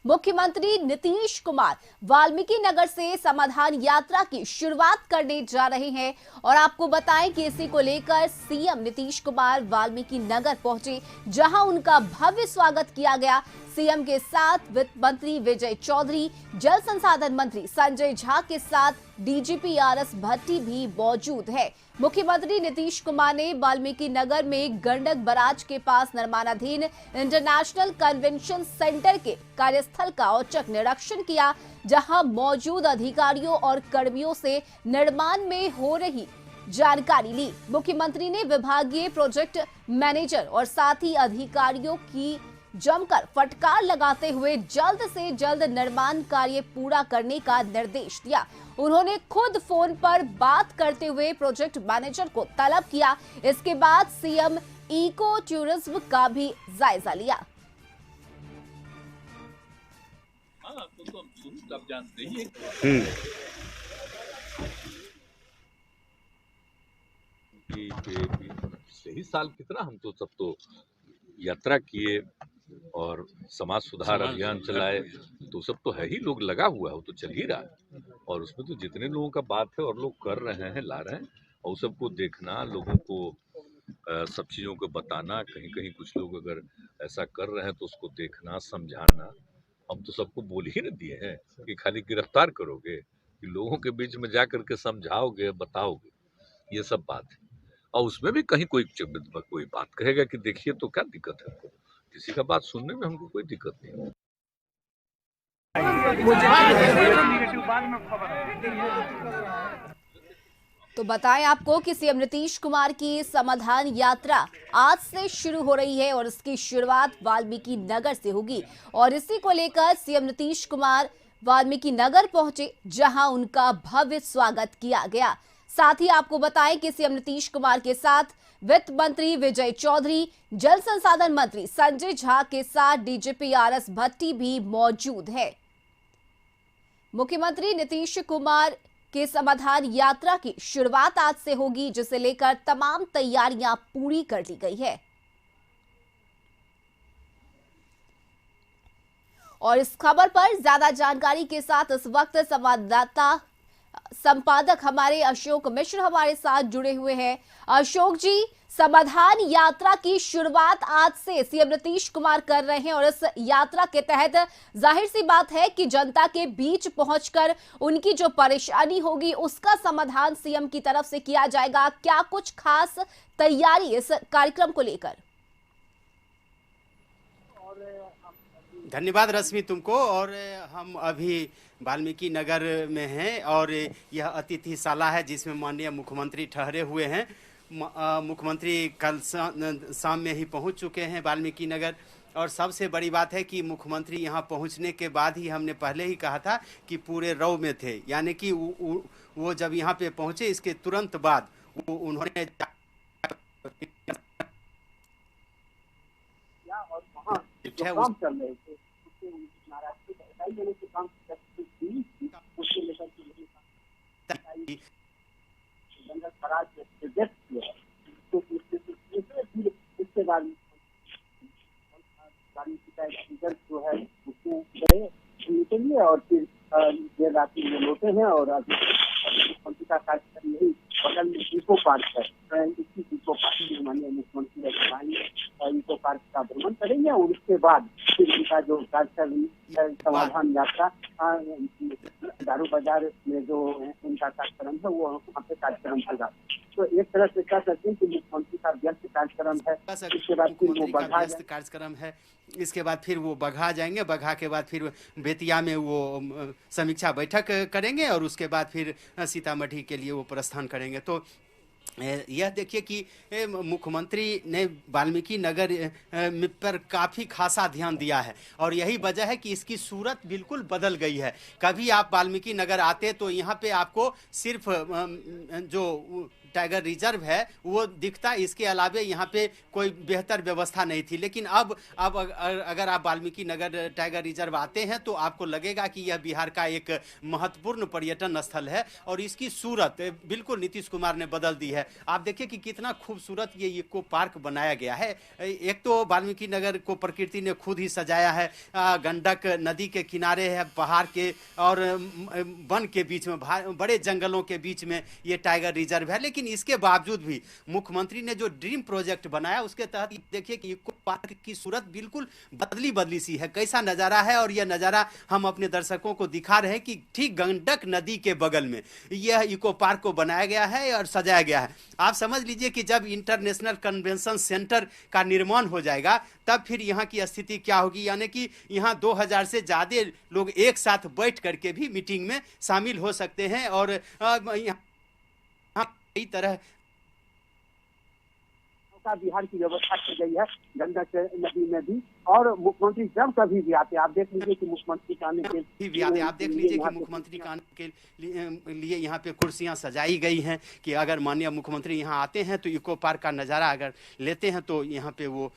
मुख्यमंत्री नीतीश कुमार वाल्मीकि नगर से समाधान यात्रा की शुरुआत करने जा रहे हैं और आपको बताएं कि इसी को लेकर सीएम नीतीश कुमार वाल्मीकि नगर पहुंचे, जहां उनका भव्य स्वागत किया गया। सीएम के साथ वित्त मंत्री विजय चौधरी, जल संसाधन मंत्री संजय झा के साथ डीजीपी आरएस भट्टी भी मौजूद है। मुख्यमंत्री नीतीश कुमार ने वाल्मीकि नगर में गंडक बराज के पास निर्माणाधीन इंटरनेशनल कन्वेंशन सेंटर के कार्यस्थल का औचक निरीक्षण किया, जहां मौजूद अधिकारियों और कर्मियों से निर्माण में हो रही जानकारी ली। मुख्यमंत्री ने विभागीय प्रोजेक्ट मैनेजर और साथ ही अधिकारियों की जमकर फटकार लगाते हुए जल्द से जल्द निर्माण कार्य पूरा करने का निर्देश दिया। उन्होंने खुद फोन पर बात करते हुए प्रोजेक्ट मैनेजर को तलब किया। इसके बाद सीएम इको टूरिज्म का भी जायजा लिया। तो सब जानते ही हैं सही साल कितना हम तो सब तो यात्रा किए और समाज सुधार अभियान चलाए, तो सब तो है ही, लोग लगा हुआ है, वो तो चल ही रहा है। और उसमें तो जितने लोगों का बात है और लोग कर रहे हैं, ला रहे हैं, और सबको देखना, लोगों को सब चीज़ों को बताना, कहीं कहीं कुछ लोग अगर ऐसा कर रहे हैं तो उसको देखना, समझाना। हम तो सबको बोल ही न दिए हैं कि खाली गिरफ्तार करोगे, कि लोगों के बीच में जा करके समझाओगे, बताओगे, ये सब बात है। और उसमें भी कहीं कोई बात कहेगा कि देखिए, तो क्या दिक्कत है हमको? किसी का बात सुनने में हमको कोई दिक्कत नहीं है। तो बताएं आपको कि सीएम नीतीश कुमार की समाधान यात्रा आज से शुरू हो रही है और इसकी शुरुआत वाल्मीकि नगर से होगी। और इसी को लेकर सीएम नीतीश कुमार वाल्मीकि नगर पहुंचे, जहां उनका भव्य स्वागत किया गया। साथ ही आपको बताएं कि सीएम नीतीश कुमार के साथ वित्त मंत्री विजय चौधरी, जल संसाधन मंत्री संजय झा के साथ डीजीपी आरएस भट्टी भी मौजूद है। मुख्यमंत्री नीतीश कुमार के समाधान यात्रा की शुरुआत आज से होगी, जिसे लेकर तमाम तैयारियां पूरी कर ली गई है। और इस खबर पर ज्यादा जानकारी के साथ इस वक्त संवाददाता संपादक हमारे अशोक मिश्र हमारे साथ जुड़े हुए हैं। अशोक जी, समाधान यात्रा की शुरुआत आज से सीएम नीतीश कुमार कर रहे हैं और इस यात्रा के तहत जाहिर सी बात है कि जनता के बीच पहुंचकर उनकी जो परेशानी होगी उसका समाधान सीएम की तरफ से किया जाएगा। क्या कुछ खास तैयारी इस कार्यक्रम को लेकर? धन्यवाद रश्मि तुमको। और हम अभी वाल्मीकि नगर में हैं और यह अतिथिशाला है जिसमें माननीय मुख्यमंत्री ठहरे हुए हैं। मुख्यमंत्री कल शाम में ही पहुंच चुके हैं वाल्मीकि नगर। और सबसे बड़ी बात है कि मुख्यमंत्री यहां पहुंचने के बाद ही, हमने पहले ही कहा था कि पूरे रौ में थे, यानी कि वो जब यहां पे पहुंचे इसके तुरंत बाद उन्होंने काम चल रहे थे उसके नाराजगी बताई देने के काम उसके लेकर जंगल खराज प्रोजेक्ट किया। तो इसके बाद रिजल्ट जो है उसमें गए निकलिए और फिर देर रात्रि में लौटे हैं। और अभी मुख्यमंत्री का कार्यक्रम यही बगल में इको पार्क है, इसी इको पार्क में माननीय मुख्यमंत्री इको पार्क का भ्रमण करेंगे और उसके बाद फिर उनका जो कार्यक्रम समाधान यात्रा दारू बाजार में जो उनका कार्यक्रम है वो वहाँ पे कार्यक्रम होगा। तो एक तरह से कह सकते हैं कि मुख्यमंत्री का व्यस्त कार्यक्रम है। इसके बाद फिर वो बगहा कार्यक्रम है, इसके बाद फिर वो बगहा जाएंगे, बगहा के बाद फिर बेतिया में वो समीक्षा बैठक करेंगे और उसके बाद फिर सीतामढ़ी के लिए वो प्रस्थान करेंगे। तो यह देखिए कि मुख्यमंत्री ने वाल्मीकि नगर पर काफ़ी खासा ध्यान दिया है और यही वजह है कि इसकी सूरत बिल्कुल बदल गई है। कभी आप वाल्मीकि नगर आते तो यहाँ पे आपको सिर्फ जो टाइगर रिजर्व है वो दिखता, इसके अलावे यहाँ पे कोई बेहतर व्यवस्था नहीं थी। लेकिन अब अगर आप वाल्मीकि नगर टाइगर रिजर्व आते हैं तो आपको लगेगा कि यह बिहार का एक महत्वपूर्ण पर्यटन स्थल है और इसकी सूरत बिल्कुल नीतीश कुमार ने बदल दी है। आप देखिए कि कितना खूबसूरत ये इको पार्क बनाया गया है। एक तो वाल्मीकि नगर को प्रकृति ने खुद ही सजाया है, गंडक नदी के किनारे है, पहाड़ के और वन के बीच में, बड़े जंगलों के बीच में ये टाइगर रिजर्व है। लेकिन इसके बावजूद भी मुख्यमंत्री ने जो ड्रीम प्रोजेक्ट बनाया उसके तहत देखिए कि इको पार्क की सूरत बिल्कुल बदली सी है। कैसा नजारा है, और यह नजारा हम अपने दर्शकों को दिखा रहे हैं कि ठीक गंडक नदी के बगल में यह इको पार्क को बनाया गया है और सजाया गया है। आप समझ लीजिए कि जब इंटरनेशनल कन्वेंशन सेंटर का निर्माण हो जाएगा तब फिर यहाँ की स्थिति क्या होगी, यानी कि यहाँ 2000 से ज्यादा लोग एक साथ बैठ करके भी मीटिंग में शामिल हो सकते हैं। और यहाँ कई तरह बिहार की व्यवस्था की गई है गंडक नदी में भी। और मुख्यमंत्री जब कभी भी आते, आप देख लीजिए कि मुख्यमंत्री के आने के आप देख लीजिए कि मुख्यमंत्री के आने के लिए यहाँ पे कुर्सियाँ सजाई गई हैं कि अगर माननीय मुख्यमंत्री यहाँ आते हैं तो इको पार्क का नज़ारा अगर लेते हैं तो यहाँ पे वो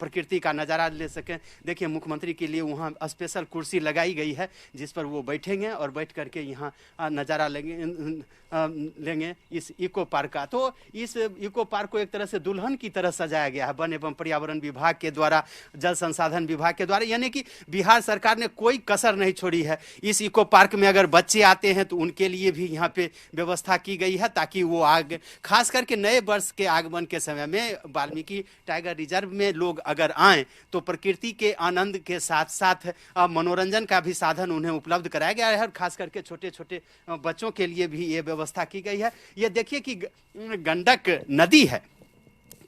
प्रकृति का नज़ारा ले सकें। देखिए मुख्यमंत्री के लिए वहाँ स्पेशल कुर्सी लगाई गई है जिस पर वो बैठेंगे और बैठ करके यहाँ नज़ारा लेंगे इस इको पार्क का। तो इस इको पार्क को एक तरह से दुल्हन की तरह सजाया गया है वन एवं पर्यावरण विभाग के द्वारा, जल संसाधन विभाग के द्वारा, यानी कि बिहार सरकार ने कोई कसर नहीं छोड़ी है। इस इको पार्क में अगर बच्चे आते हैं तो उनके लिए भी यहाँ पे व्यवस्था की गई है ताकि वो आगे खास करके नए वर्ष के आगमन के समय में वाल्मीकि टाइगर रिजर्व में लोग अगर आएँ तो प्रकृति के आनंद के साथ साथ मनोरंजन का भी साधन उन्हें उपलब्ध कराया गया है। खास करके छोटे छोटे बच्चों के लिए भी ये व्यवस्था की गई है। ये देखिए कि गंडक नदी है,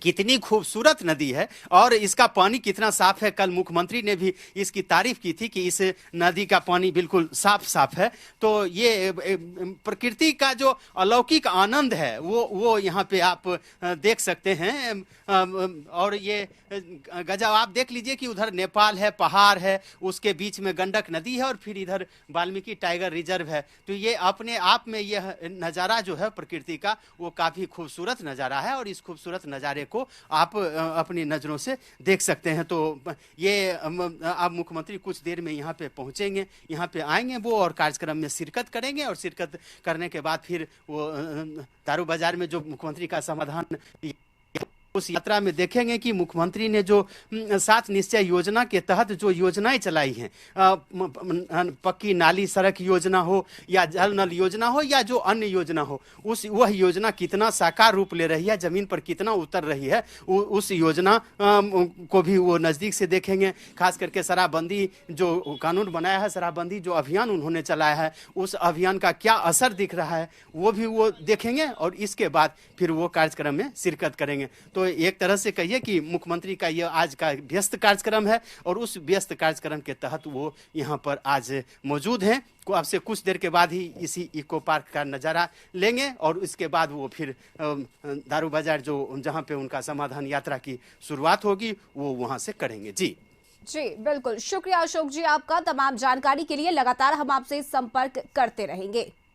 कितनी खूबसूरत नदी है और इसका पानी कितना साफ है। कल मुख्यमंत्री ने भी इसकी तारीफ की थी कि इस नदी का पानी बिल्कुल साफ है। तो ये प्रकृति का जो अलौकिक आनंद है वो यहाँ पे आप देख सकते हैं। और ये गजब आप देख लीजिए कि उधर नेपाल है, पहाड़ है, उसके बीच में गंडक नदी है और फिर इधर वाल्मीकि टाइगर रिजर्व है। तो ये अपने आप में यह नज़ारा जो है प्रकृति का वो काफ़ी खूबसूरत नज़ारा है और इस खूबसूरत नज़ारे को आप अपनी नज़रों से देख सकते हैं। तो ये अब मुख्यमंत्री कुछ देर में यहाँ पे पहुँचेंगे, यहाँ पे आएंगे वो और कार्यक्रम में शिरकत करेंगे और शिरकत करने के बाद फिर वो दारू बाजार में जो मुख्यमंत्री का समाधान उस यात्रा में देखेंगे कि मुख्यमंत्री ने जो 7 निश्चय योजना के तहत जो योजनाएं चलाई हैं, पक्की नाली सड़क योजना हो या जल नल योजना हो या जो अन्य योजना हो, वह योजना कितना साकार रूप ले रही है, जमीन पर कितना उतर रही है, उस योजना को भी वो नज़दीक से देखेंगे। खास करके शराबबंदी जो कानून बनाया है, शराबबंदी जो अभियान उन्होंने चलाया है, उस अभियान का क्या असर दिख रहा है वो भी वो देखेंगे और इसके बाद फिर वो कार्यक्रम में शिरकत करेंगे। तो एक तरह से कहिए कि मुख्यमंत्री का यह आज का व्यस्त कार्यक्रम है और उस व्यस्त कार्यक्रम के तहत वो यहाँ पर आज मौजूद हैं। आपसे कुछ देर के बाद ही इसी इको पार्क का नज़ारा लेंगे और इसके बाद वो फिर दारू बाजार जो जहाँ पे उनका समाधान यात्रा की शुरुआत होगी वो वहाँ से करेंगे। जी बिल्कुल, शुक्रिया अशोक जी आपका। तमाम जानकारी के लिए लगातार हम आपसे संपर्क करते रहेंगे।